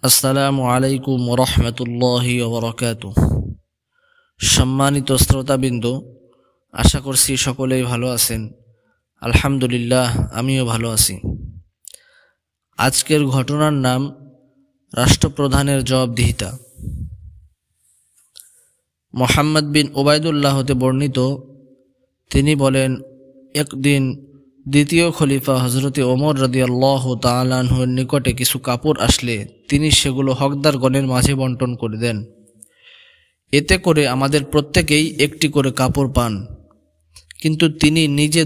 আসসালামু আলাইকুম ওয়া রাহমাতুল্লাহি ওয়া বারাকাতুহু। সম্মানিত শ্রোতাবৃন্দ, আশা করছি সকলেই ভালো আছেন। আলহামদুলিল্লাহ, আমিও ভালো আছি। আজকের ঘটনার নাম রাষ্ট্রপ্রধানের জবাবদিহিতা। মুহাম্মদ বিন উবাইদুল্লাহ হতে বর্ণিত, তিনি বলেন, একদিন দ্বিতীয় খলিফা হযরত ওমর রাদিয়াল্লাহু তাআলা আনহুর নিকটে কিছু কাপড় আসলে তিনি সেগুলো হকদারগণের মাঝে বন্টন করে দেন। এতে করে আমাদের প্রত্যেকেই একটি করে কাপড় পান। কিন্তু তিনি নিজে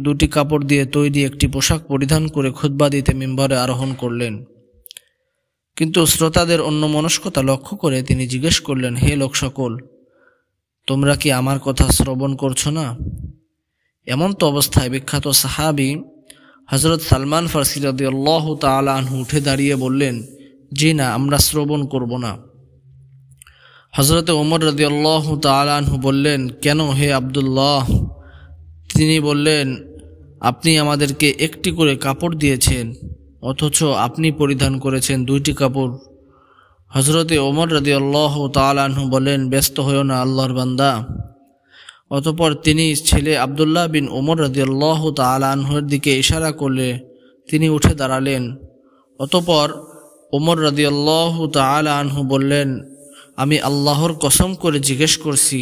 দুটি কাপড় দিয়ে তৈরি একটি পোশাক পরিধান করে খুতবা দিতে মিম্বরে আরোহণ করলেন। কিন্তু শ্রোতাদের অন্যমনস্কতা লক্ষ্য করে তিনি জিজ্ঞেস করলেন, হে লোক সকল, তোমরা কি আমার কথা শ্রবণ করছো না? এমন তো অবস্থায় বিখ্যাত সাহাবী হযরত সালমান ফারসি রাদিয়াল্লাহু তাআলা আনহু উঠে দাঁড়িয়ে বললেন, জি না, আমরা শ্রবণ করব না। হযরত ওমর রাদিয়াল্লাহু তাআলা আনহু বললেন, কেন হে আব্দুল্লাহ? তিনি বললেন, আপনি আমাদেরকে একটি করে কাপড় দিয়েছেন, অথচ আপনি পরিধান করেছেন দুইটি কাপড়। হযরত ওমর রাদিয়াল্লাহু তাআলা আনহু বললেন, ব্যস্ত হইও না আল্লাহর বান্দা। অতঃপর তিনি ছেলে আব্দুল্লাহ বিন ওমর রাদিয়াল্লাহু তাআলা আনহুর দিকে ইশারা করলে তিনি উঠে দাঁড়ালেন। অতঃপর ওমর রাদিয়াল্লাহু তাআলা আনহু বললেন, আমি আল্লাহর কসম করে জিজ্ঞেস করছি,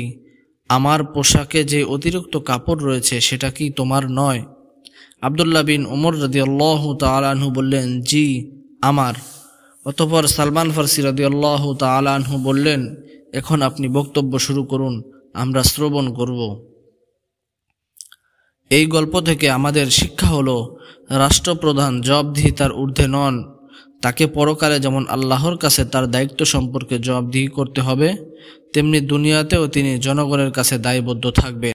আমার পোশাকে যে অতিরিক্ত কাপড় রয়েছে সেটা কি তোমার নয়? আব্দুল্লাহ বিন ওমর রাদিয়াল্লাহু তাআলা আনহু বললেন, জি, আমার। অতঃপর সালমান ফারসি রাদিয়াল্লাহু তাআলা আনহু বললেন, এখন আপনি বক্তব্য শুরু করুন, আমরা শ্রবণ করব। এই গল্প থেকে আমাদের শিক্ষা হলো, রাষ্ট্রপ্রধান জবাবদিহিতার ঊর্ধ্বে নন। তাকে পরকালে যেমন আল্লাহর কাছে তার দায়িত্ব সম্পর্কে জবাবদিহি করতে হবে, তেমনি দুনিয়াতেও তিনি জনগণের কাছে দায়বদ্ধ থাকবেন।